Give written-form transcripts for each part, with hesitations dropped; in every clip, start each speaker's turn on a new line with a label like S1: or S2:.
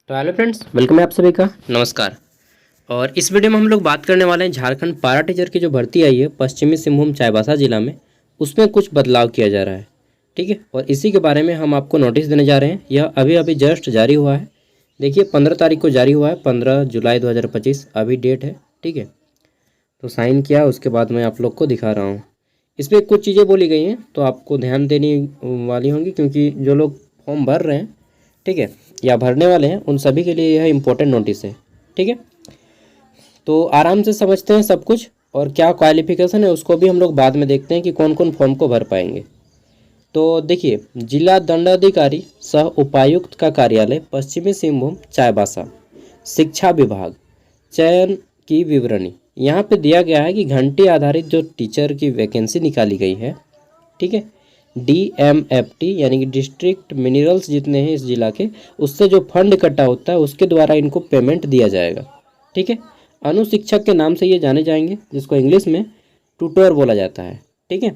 S1: तो hello friends, welcome है आप सभी का। नमस्कार। और इस वीडियो में हम लोग बात करने वाले हैं झारखंड पारा टीचर की जो भर्ती आई है पश्चिमी सिंहभूम चाईबासा जिला में, उसमें कुछ बदलाव किया जा रहा है। ठीक है, और इसी के बारे में हम आपको नोटिस देने जा रहे हैं। यह अभी अभी जस्ट जारी हुआ है। देखिए 15 तारीख को जारी हुआ है, 15 जुलाई 2025 अभी डेट है। ठीक है, तो साइन किया, उसके बाद मैं आप लोग को दिखा रहा हूँ। इसमें कुछ चीज़ें बोली गई हैं तो आपको ध्यान देनी वाली होंगी, क्योंकि जो लोग फॉर्म भर रहे हैं, ठीक है, या भरने वाले हैं, उन सभी के लिए यह इम्पोर्टेंट नोटिस है। ठीक है, तो आराम से समझते हैं सब कुछ, और क्या क्वालिफिकेशन है उसको भी हम लोग बाद में देखते हैं कि कौन कौन फॉर्म को भर पाएंगे। तो देखिए, जिला दंडाधिकारी सह उपायुक्त का कार्यालय पश्चिमी सिंहभूम चाईबासा, शिक्षा विभाग, चयन की विवरणी यहाँ पे दिया गया है कि घंटे आधारित जो टीचर की वैकेंसी निकाली गई है, ठीक है, DMFT यानी कि डिस्ट्रिक्ट मिनरल्स जितने हैं इस जिला के, उससे जो फंड इकट्ठा होता है उसके द्वारा इनको पेमेंट दिया जाएगा। ठीक है, अनुशिक्षक के नाम से ये जाने जाएंगे, जिसको इंग्लिश में ट्यूटर बोला जाता है। ठीक है,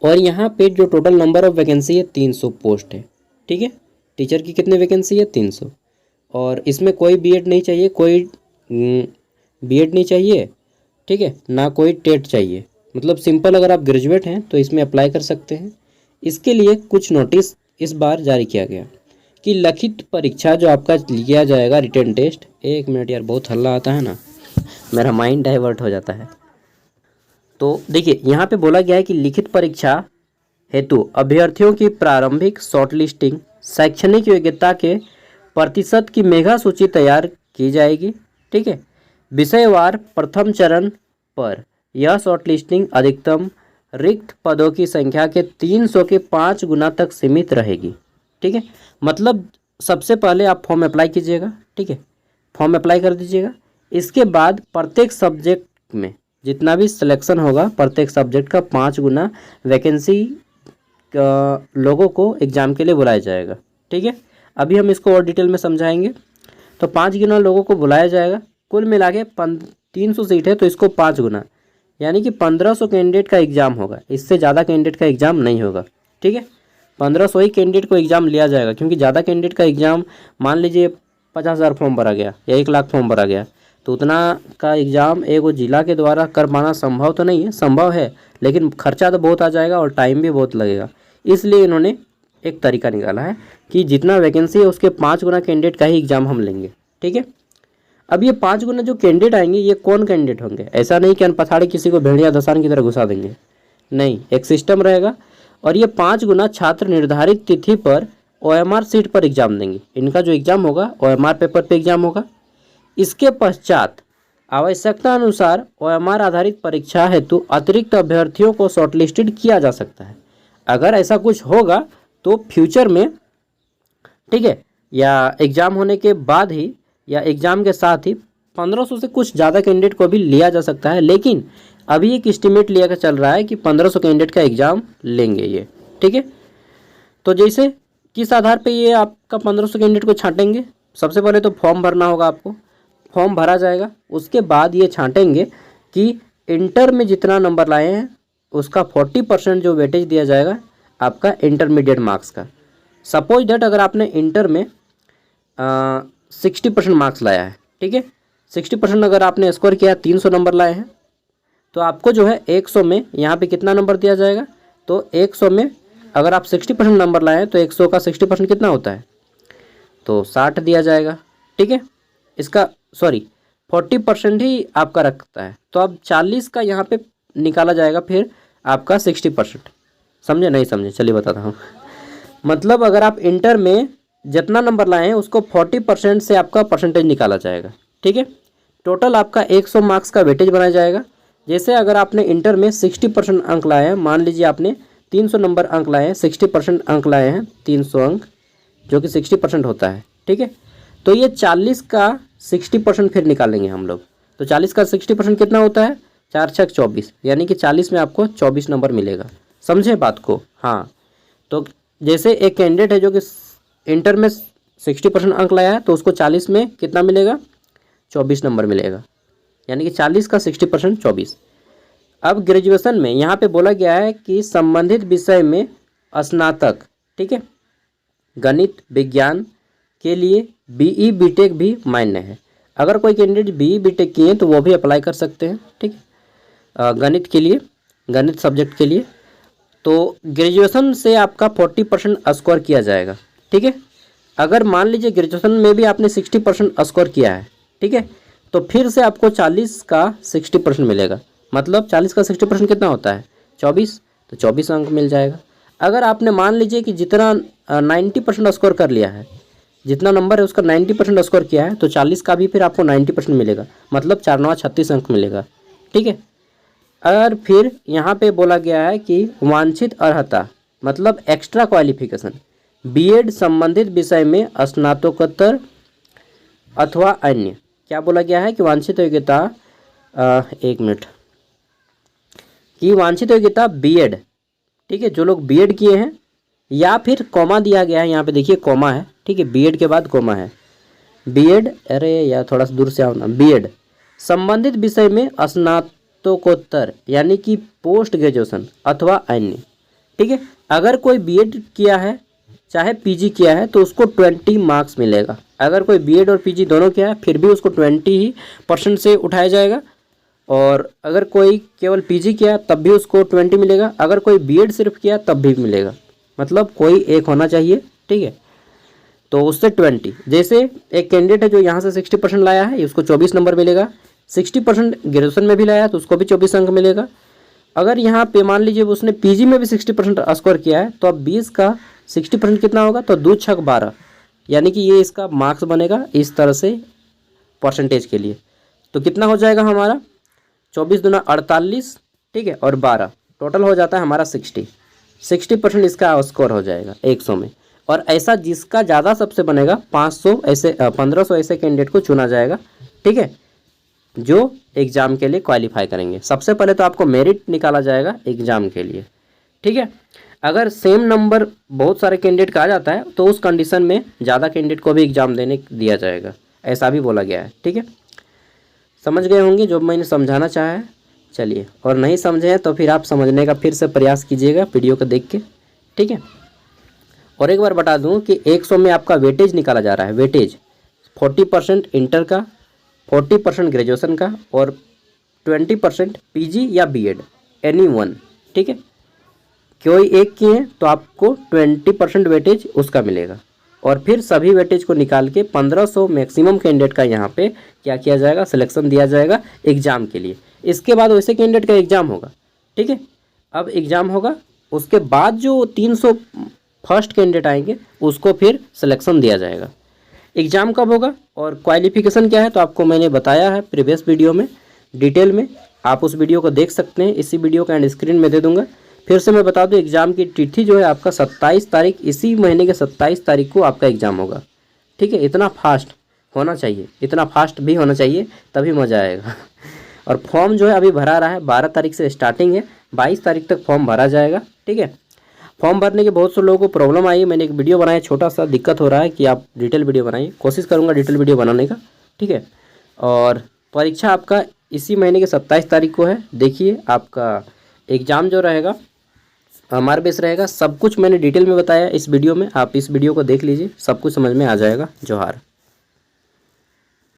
S1: और यहाँ पे जो टोटल नंबर ऑफ वैकेंसी है 300 पोस्ट है। ठीक है, टीचर की कितनी वैकेंसी है? 300। और इसमें कोई बीएड नहीं चाहिए, कोई बीएड नहीं चाहिए, ठीक है, ना कोई टेट चाहिए। मतलब सिंपल अगर आप ग्रेजुएट हैं तो इसमें अप्लाई कर सकते हैं। इसके लिए कुछ नोटिस इस बार जारी किया गया कि लिखित परीक्षा जो आपका लिया जाएगा, रिटन टेस्ट, एक मिनट यार, बहुत हल्ला आता है ना, मेरा माइंड डाइवर्ट हो जाता है। तो देखिए यहाँ पे बोला गया है कि लिखित परीक्षा हेतु अभ्यर्थियों की प्रारंभिक शॉर्टलिस्टिंग, शैक्षणिक योग्यता के प्रतिशत की मेगा सूची तैयार की जाएगी। ठीक है, विषयवार प्रथम चरण पर यह शॉर्टलिस्टिंग अधिकतम रिक्त पदों की संख्या के 300 के 5 गुना तक सीमित रहेगी। ठीक है, मतलब सबसे पहले आप फॉर्म अप्लाई कीजिएगा। ठीक है, फॉर्म अप्लाई कर दीजिएगा। इसके बाद प्रत्येक सब्जेक्ट में जितना भी सिलेक्शन होगा, प्रत्येक सब्जेक्ट का 5 गुना वैकेंसी लोगों को एग्ज़ाम के लिए बुलाया जाएगा। ठीक है, अभी हम इसको और डिटेल में समझाएंगे। तो 5 गुना लोगों को बुलाया जाएगा। कुल मिला के 300 सीट है, तो इसको 5 गुना यानी कि 1500 कैंडिडेट का एग्ज़ाम होगा। इससे ज़्यादा कैंडिडेट का एग्ज़ाम नहीं होगा। ठीक है, 1500 ही कैंडिडेट को एग्ज़ाम लिया जाएगा, क्योंकि ज़्यादा कैंडिडेट का एग्ज़ाम, मान लीजिए 50,000 फॉर्म भरा गया या 1 लाख फॉर्म भरा गया, तो उतना का एग्ज़ाम एक वो जिला के द्वारा कर पाना संभव तो नहीं है, संभव है लेकिन खर्चा तो बहुत आ जाएगा और टाइम भी बहुत लगेगा। इसलिए इन्होंने एक तरीका निकाला है कि जितना वैकेंसी है उसके 5 गुना कैंडिडेट का ही एग्ज़ाम हम लेंगे। ठीक है, अब ये 5 गुना जो कैंडिडेट आएंगे, ये कौन कैंडिडेट होंगे? ऐसा नहीं कि अनपछाड़े किसी को भेड़िया दसान की तरह घुसा देंगे, नहीं, एक सिस्टम रहेगा। और ये 5 गुना छात्र निर्धारित तिथि पर OMR सीट पर एग्ज़ाम देंगे। इनका जो एग्ज़ाम होगा OMR पेपर पे एग्ज़ाम होगा। इसके पश्चात आवश्यकता अनुसार OMR आधारित परीक्षा हेतु अतिरिक्त अभ्यर्थियों को शॉर्टलिस्टेड किया जा सकता है। अगर ऐसा कुछ होगा तो फ्यूचर में, ठीक है, या एग्ज़ाम होने के बाद ही या एग्ज़ाम के साथ ही 1500 से कुछ ज़्यादा कैंडिडेट को भी लिया जा सकता है, लेकिन अभी एक एस्टिमेट लिया चल रहा है कि 1500 कैंडिडेट का एग्ज़ाम लेंगे ये। ठीक है, तो जैसे किस आधार पे ये आपका 1500 कैंडिडेट को छांटेंगे? सबसे पहले तो फॉर्म भरना होगा आपको, फॉर्म भरा जाएगा। उसके बाद ये छांटेंगे कि इंटर में जितना नंबर लाए हैं उसका 40% जो वेटेज दिया जाएगा आपका इंटरमीडिएट मार्क्स का। सपोज दैट अगर आपने इंटर में 60% मार्क्स लाया है, ठीक है, 60% अगर आपने स्कोर किया, 300 नंबर लाए हैं, तो आपको जो है 100 में यहाँ पे कितना नंबर दिया जाएगा? तो 100 में अगर आप 60% नंबर लाए हैं तो 100 का 60% कितना होता है? तो 60 दिया जाएगा। ठीक है, इसका 40% ही आपका रखता है, तो अब 40 का यहाँ पे निकाला जाएगा, फिर आपका 60%। समझे नहीं समझे? चलिए बताता हूँ। मतलब अगर आप इंटर में जितना नंबर लाए हैं उसको 40% से आपका परसेंटेज निकाला जाएगा। ठीक है, टोटल आपका 100 मार्क्स का वेटेज बनाया जाएगा। जैसे अगर आपने इंटर में 60% अंक लाए हैं, मान लीजिए आपने 300 नंबर अंक लाए हैं, 60% अंक लाए हैं, 300 अंक जो कि 60% होता है। ठीक है, तो ये 40 का 60% फिर निकालेंगे हम लोग। तो 40 का 60% कितना होता है? 4 छक 24, यानी कि 40 में आपको 24 नंबर मिलेगा। समझे बात को? हाँ, तो जैसे एक कैंडिडेट है जो कि इंटर में 60% अंक लाया है, तो उसको 40 में कितना मिलेगा? 24 नंबर मिलेगा, यानी कि 40 का 60% 24। अब ग्रेजुएशन में यहाँ पे बोला गया है कि संबंधित विषय में स्नातक, ठीक है, गणित, विज्ञान, के लिए BE BTech भी मान्य है। अगर कोई कैंडिडेट BE BTech किए हैं तो वो भी अप्लाई कर सकते हैं, ठीक है, गणित के लिए, गणित सब्जेक्ट के लिए। तो ग्रेजुएशन से आपका 40% स्कोर किया जाएगा, ठीक है। अगर मान लीजिए ग्रेजुएशन में भी आपने 60% स्कोर किया है, ठीक है, तो फिर से आपको 40 का 60% मिलेगा। मतलब 40 का 60% कितना होता है? 24, तो 24 अंक मिल जाएगा। अगर आपने मान लीजिए कि जितना 90% स्कोर कर लिया है, जितना नंबर है उसका 90% स्कोर किया है, तो 40 का भी फिर आपको 90% मिलेगा। मतलब 4 9 36 अंक मिलेगा, ठीक है। और फिर यहाँ पे बोला गया है कि वांछित अर्हता मतलब एक्स्ट्रा क्वालिफिकेशन BEd संबंधित विषय में स्नातकोत्तर अथवा अन्य। क्या बोला गया है कि वांछित योग्यता, एक मिनट, कि वांछित योग्यता BEd, ठीक है, जो लोग BEd किए हैं, या फिर कॉमा दिया गया है, यहाँ पे देखिए कॉमा है, ठीक है, BEd के बाद कॉमा है, BEd, अरे यार थोड़ा सा दूर से आओ ना, BEd संबंधित विषय में स्नातकोत्तर यानी कि पोस्ट ग्रेजुएशन अथवा अन्य, ठीक है। अगर कोई BEd किया है चाहे PG किया है तो उसको 20 मार्क्स मिलेगा। अगर कोई BEd और PG दोनों किया है फिर भी उसको 20% से उठाया जाएगा। और अगर कोई केवल PG किया तब भी उसको 20 मिलेगा। अगर कोई BEd सिर्फ किया तब भी मिलेगा। मतलब कोई एक होना चाहिए, ठीक है, तो उससे 20। जैसे एक कैंडिडेट है जो यहाँ से 60% लाया है, उसको 24 नंबर मिलेगा। 60% ग्रेजुएशन में भी लाया तो उसको भी 24 अंक मिलेगा। अगर यहाँ पे मान लीजिए उसने PG में भी 60% स्कोर किया है तो अब 20 का 60% कितना होगा? तो 2 6 12, यानी कि ये इसका मार्क्स बनेगा इस तरह से परसेंटेज के लिए। तो कितना हो जाएगा हमारा? 24 दूना 48, ठीक है, और 12 टोटल हो जाता है हमारा 60% इसका स्कोर हो जाएगा 100 में। और ऐसा जिसका ज़्यादा सबसे बनेगा 500 ऐसे 1500 ऐसे कैंडिडेट को चुना जाएगा, ठीक है, जो एग्ज़ाम के लिए क्वालिफाई करेंगे। सबसे पहले तो आपको मेरिट निकाला जाएगा एग्ज़ाम के लिए, ठीक है। अगर सेम नंबर बहुत सारे कैंडिडेट का आ जाता है तो उस कंडीशन में ज़्यादा कैंडिडेट को भी एग्ज़ाम देने दिया जाएगा, ऐसा भी बोला गया है, ठीक है। समझ गए होंगे जो मैंने समझाना चाहा है। चलिए, और नहीं समझे हैं तो फिर आप समझने का फिर से प्रयास कीजिएगा वीडियो को देख के, ठीक है। और एक बार बता दूं कि 100 में आपका वेटेज निकाला जा रहा है। वेटेज 40% इंटर का, 40% ग्रेजुएशन का और 20% PG या BEd, एनी वन, ठीक है। कोई एक किए हैं तो आपको 20% वेटेज उसका मिलेगा। और फिर सभी वेटेज को निकाल के 1500 मैक्सिमम कैंडिडेट का यहाँ पे क्या किया जाएगा? सिलेक्शन दिया जाएगा एग्ज़ाम के लिए। इसके बाद वैसे कैंडिडेट का एग्ज़ाम होगा, ठीक है। अब एग्ज़ाम होगा, उसके बाद जो 300 फर्स्ट कैंडिडेट आएंगे उसको फिर सिलेक्शन दिया जाएगा। एग्ज़ाम कब होगा और क्वालिफिकेशन क्या है तो आपको मैंने बताया है प्रीवियस वीडियो में डिटेल में। आप उस वीडियो को देख सकते हैं, इसी वीडियो का एंड स्क्रीन में दे दूंगा। फिर से मैं बता दूं, एग्ज़ाम की तिथि जो है आपका 27 तारीख, इसी महीने के 27 तारीख को आपका एग्ज़ाम होगा, ठीक है। इतना फास्ट होना चाहिए, इतना फास्ट भी होना चाहिए, तभी मज़ा आएगा। और फॉर्म जो है अभी भरा रहा है, 12 तारीख से स्टार्टिंग है, 22 तारीख तक फॉर्म भरा जाएगा, ठीक है। फॉर्म भरने के बहुत से लोगों को प्रॉब्लम आई है, मैंने एक वीडियो बनाया, छोटा सा दिक्कत हो रहा है कि आप डिटेल वीडियो बनाइए, कोशिश करूँगा डिटेल वीडियो बनाने का, ठीक है। और परीक्षा आपका इसी महीने के 27 तारीख को है। देखिए आपका एग्ज़ाम जो रहेगा हमारे बेस रहेगा। सब कुछ मैंने डिटेल में बताया इस वीडियो में, आप इस वीडियो को देख लीजिए, सब कुछ समझ में आ जाएगा। जोहार।